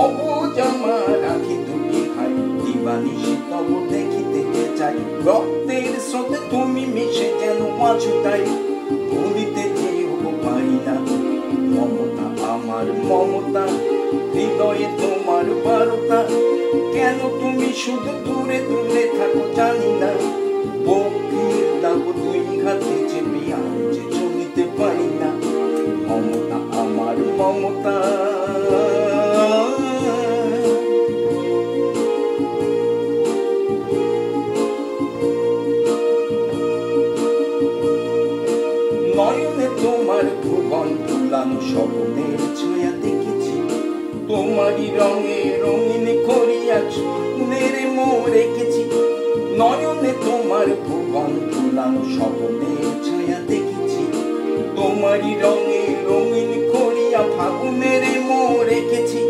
অবুঝ আমার আঁখি দুটি ভাই, দিবানিশি তব দেখিতে চাই। রক্তের স্রোতে তুমি মিশে যেন আছো তাই, ভুলিতে যেও পারি না। মমতা আমার মমতা, হৃদয়ে তোমার বারতা, কেন তুমি শুধু দূরে দূরে থাকো জানি না। বুকের দাগ দুই হাতে চেপে আর যে চলিতে পারি না। মমতা আমার মমতা, নয়নে তোমার ভুবন ফুলানো স্বপ্নের ছায়া দেখেছি। তোমারই রঙে রঙিন করিয়া চুলের মোড় রেখেছি। নয়নে তোমার ভুবন ফুলানো স্বপ্নের ছায়া দেখেছি। তোমারই রঙে রঙিন করিয়া ফাগুনের মোড় রেখেছি।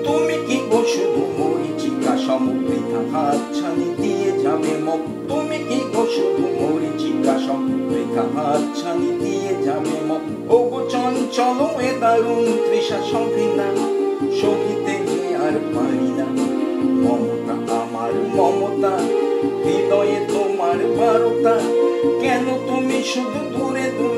তুমি কি গো শুধু মরিচিকা সমবৃথা হাতছানি দিয়ে যাবে মগ? তুমি কি গো শুধু মরিচিকা সমবৃথা হাতছানি দিয়ে যাবে মগ? ওগো চঞ্চল এ দারুণ তৃষা সহে না, সহিতে আর পারি না। মমতা আমার মমতা, হৃদয়ে তোমার বারতা, কেন তুমি শুধু দূরে দূরে